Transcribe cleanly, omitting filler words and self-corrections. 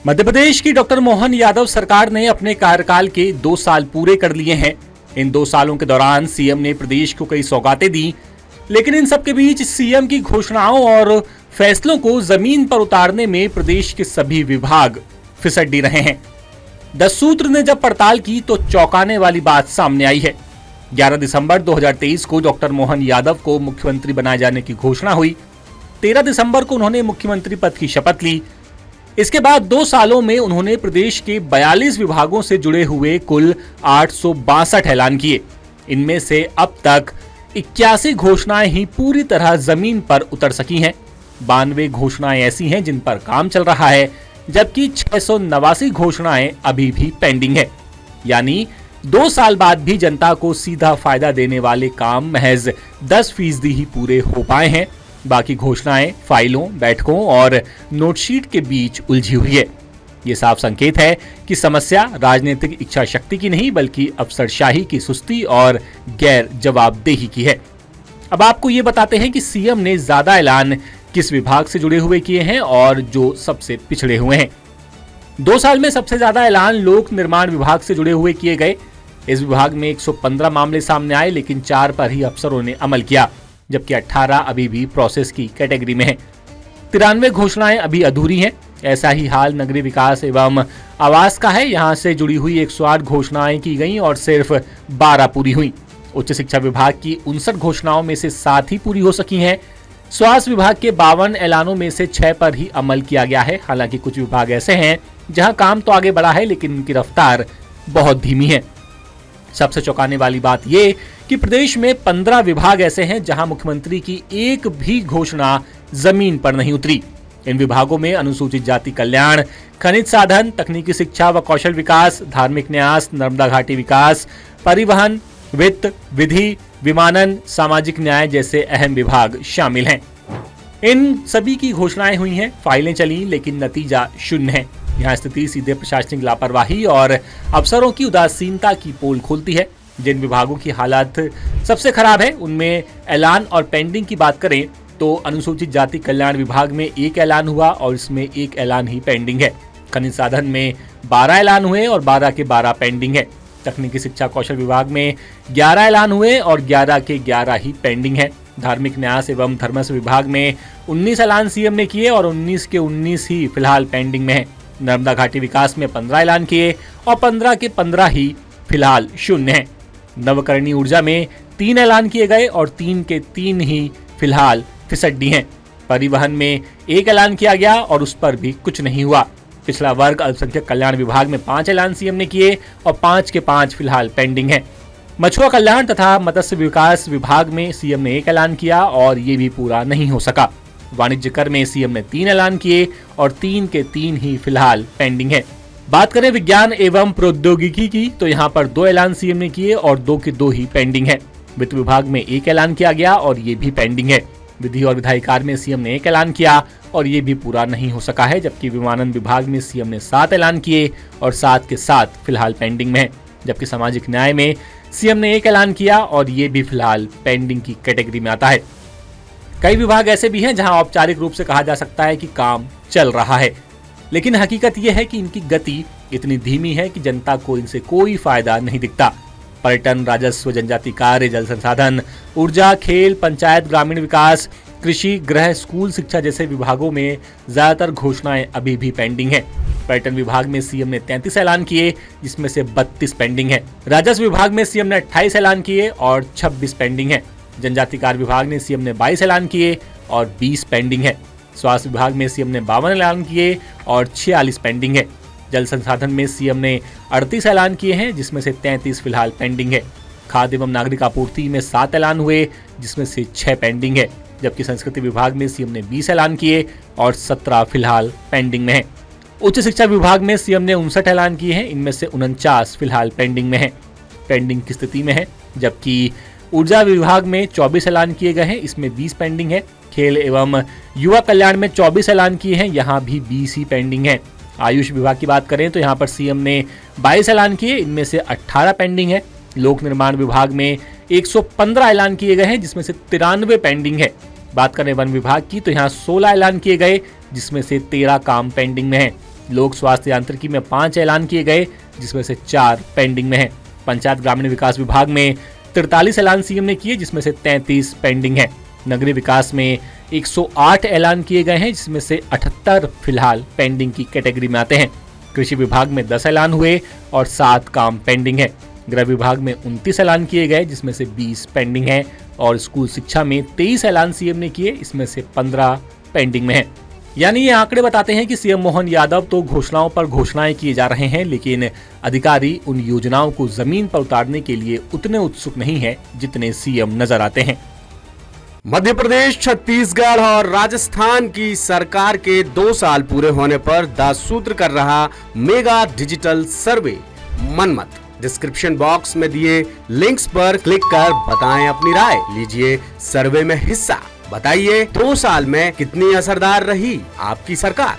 मध्य प्रदेश की डॉक्टर मोहन यादव सरकार ने अपने कार्यकाल के 2 साल पूरे कर लिए हैं। इन 2 सालों के दौरान सीएम ने प्रदेश को कई सौगातें दी, लेकिन इन सबके बीच सीएम की घोषणाओं और फैसलों को जमीन पर उतारने में प्रदेश के सभी विभाग फिसड्डी ही रहे हैं। 10 सूत्र ने जब पड़ताल की तो चौंकाने वाली बात सामने आई है। 11 दिसंबर 2023 को डॉक्टर मोहन यादव को मुख्यमंत्री बनाए जाने की घोषणा हुई। 13 दिसंबर को उन्होंने मुख्यमंत्री पद की शपथ ली। इसके बाद 2 सालों में उन्होंने प्रदेश के 42 विभागों से जुड़े हुए कुल 862 ऐलान किए। इनमें से अब तक 81 घोषणाएं ही पूरी तरह जमीन पर उतर सकी हैं। 92 घोषणाएं ऐसी हैं जिन पर काम चल रहा है, जबकि 689 घोषणाएं अभी भी पेंडिंग है। यानी 2 साल बाद भी जनता को सीधा फायदा देने वाले काम महज 10% ही पूरे हो पाए हैं। बाकी घोषणाएं फाइलों, बैठकों और नोटशीट के बीच उलझी हुई है। ये साफ संकेत है कि समस्या राजनीतिक इच्छा शक्ति की नहीं, बल्कि अफसरशाही की सुस्ती और गैर जवाबदेही की है। अब आपको ये बताते हैं कि सीएम ने ज्यादा ऐलान किस विभाग से जुड़े हुए किए हैं और जो सबसे पिछड़े हुए हैं। 2 साल में सबसे ज्यादा ऐलान लोक निर्माण विभाग से जुड़े हुए किए गए। इस विभाग में 115 मामले सामने आए, लेकिन 4 पर ही अफसरों ने अमल किया, जबकि 18 अभी भी प्रोसेस की कैटेगरी में है। 93 घोषणाएं अभी अधूरी हैं। ऐसा ही हाल नगरीय विकास एवं आवास का है। यहां से जुड़ी हुई 108 घोषणाएं की गईं और सिर्फ 12 पूरी हुई। उच्च शिक्षा विभाग की 59 घोषणाओं में से 7 ही पूरी हो सकी हैं। स्वास्थ्य विभाग के 52 ऐलानों में से 6 पर ही अमल किया गया है। हालांकि कुछ विभाग ऐसे हैं जहां काम तो आगे बढ़ा है, लेकिन उनकी रफ्तार बहुत धीमी है। सबसे चौंकाने वाली बात यह कि प्रदेश में 15 विभाग ऐसे हैं जहां मुख्यमंत्री की एक भी घोषणा जमीन पर नहीं उतरी। इन विभागों में अनुसूचित जाति कल्याण, खनिज साधन, तकनीकी शिक्षा व कौशल विकास, धार्मिक न्यास, नर्मदा घाटी विकास, परिवहन, वित्त, विधि, विमानन, सामाजिक न्याय जैसे अहम विभाग शामिल हैं। इन सभी की घोषणाएं हुई हैं, फाइलें चली, लेकिन नतीजा शून्य है। यहाँ स्थिति सीधे प्रशासनिक लापरवाही और अफसरों की उदासीनता की पोल खोलती है। जिन विभागों की हालत सबसे खराब है उनमें ऐलान और पेंडिंग की बात करें तो अनुसूचित जाति कल्याण विभाग में 1 ऐलान हुआ और इसमें 1 ऐलान ही पेंडिंग है। खनिज साधन में 12 ऐलान हुए और 12 के 12 पेंडिंग है। तकनीकी शिक्षा कौशल विभाग में 11 ऐलान हुए और 11 के 11 ही पेंडिंग है। धार्मिक न्यास एवं धर्मस्व विभाग में 19 ऐलान सीएम ने किए और 19 के 19 ही फिलहाल पेंडिंग में है। नर्मदा घाटी विकास में 15 ऐलान किए और 15 के 15 ही फिलहाल शून्य है। नवकरणीय ऊर्जा में 3 ऐलान किए गए और 3 के 3 ही फिलहाल फिसड्डी हैं। परिवहन में 1 ऐलान किया गया और उस पर भी कुछ नहीं हुआ। पिछड़ा वर्ग अल्पसंख्यक कल्याण विभाग में 5 ऐलान सीएम ने किए और 5 के 5 फिलहाल पेंडिंग है। मछुआ कल्याण तथा मत्स्य विकास विभाग में सीएम ने 1 ऐलान किया और ये भी पूरा नहीं हो सका। वाणिज्य कर में सीएम ने 3 ऐलान किए और 3 के 3 ही फिलहाल पेंडिंग है। बात करें विज्ञान एवं प्रौद्योगिकी की तो यहाँ पर 2 ऐलान सीएम ने किए और 2 के 2 ही पेंडिंग है। वित्त विभाग में 1 ऐलान किया गया और ये भी पेंडिंग है। विधि और विधायी कार्य में सीएम ने 1 ऐलान किया और ये भी पूरा नहीं हो सका है। जबकि विमानन विभाग में सीएम ने 7 ऐलान किए और 7 के 7 फिलहाल पेंडिंग में है। जबकि सामाजिक न्याय में सीएम ने 1 ऐलान किया और ये भी फिलहाल पेंडिंग की कैटेगरी में आता है। कई विभाग ऐसे भी हैं जहां औपचारिक रूप से कहा जा सकता है कि काम चल रहा है, लेकिन हकीकत यह है कि इनकी गति इतनी धीमी है कि जनता को इनसे कोई फायदा नहीं दिखता। पर्यटन, राजस्व, जनजाति कार्य, जल संसाधन, ऊर्जा, खेल, पंचायत, ग्रामीण विकास, कृषि, गृह, स्कूल शिक्षा जैसे विभागों में ज्यादातर घोषणाएं अभी भी पेंडिंग है। पर्यटन विभाग में सीएम ने 33 ऐलान किए, जिसमें से 32 पेंडिंग है। राजस्व विभाग में सीएम ने 28 ऐलान किए और 26 पेंडिंग है। जनजाति कार्य विभाग ने सीएम ने 22 ऐलान किए और 20 पेंडिंग है। स्वास्थ्य विभाग में सीएम ने 52 ऐलान किए और 46 पेंडिंग है। जल संसाधन में सीएम ने 38 ऐलान किए हैं, जिसमें से 33 फिलहाल पेंडिंग है। खाद्य एवं नागरिक आपूर्ति में 7 ऐलान हुए, जिसमें से 6 पेंडिंग है। जबकि संस्कृति विभाग में सीएम ने 20 ऐलान किए और 17 फिलहाल पेंडिंग में है। उच्च शिक्षा विभाग में सीएम ने 59 ऐलान किए हैं, इनमें से 49 फिलहाल पेंडिंग में है, पेंडिंग की स्थिति में है। जबकि ऊर्जा विभाग में 24 ऐलान किए गए हैं, इसमें 20 पेंडिंग है। खेल एवं युवा कल्याण में 24 ऐलान किए हैं, यहाँ भी 20 ही पेंडिंग है। आयुष विभाग की बात करें तो यहाँ पर सीएम ने 22 ऐलान किए, इनमें से 18 पेंडिंग है। लोक निर्माण विभाग में 115 ऐलान किए गए हैं, जिसमें से 93 पेंडिंग है। बात करें वन विभाग की तो यहाँ 16 ऐलान किए गए, जिसमें से 13 काम पेंडिंग में है। लोक स्वास्थ्य यांत्रिकी में 5 ऐलान किए गए, जिसमें से 4 पेंडिंग में हैं। पंचायत ग्रामीण विकास विभाग में 43 ऐलान सीएम ने किए, जिसमें से 33 पेंडिंग है। नगरीय विकास में 108 ऐलान किए गए हैं, जिसमें से 78 फिलहाल पेंडिंग की कैटेगरी में आते हैं। कृषि विभाग में 10 ऐलान हुए और 7 काम पेंडिंग है। गृह विभाग में 29 ऐलान किए गए, जिसमें से 20 पेंडिंग है और स्कूल शिक्षा में 23 ऐलान सीएम ने किए, इसमें से 15 पेंडिंग में है। यानी ये आंकड़े बताते हैं कि सीएम मोहन यादव तो घोषणाओं पर घोषणाएं किए जा रहे हैं, लेकिन अधिकारी उन योजनाओं को जमीन पर उतारने के लिए उतने उत्सुक नहीं है जितने सीएम नजर आते हैं। मध्य प्रदेश, छत्तीसगढ़ और राजस्थान की सरकार के 2 साल पूरे होने पर द सूत्र कर रहा mega digital survey Manmath. Description box में दिए लिंक्स पर क्लिक कर बताएं अपनी राय, लीजिए सर्वे में हिस्सा। बताइए 2 साल में कितनी असरदार रही आपकी सरकार।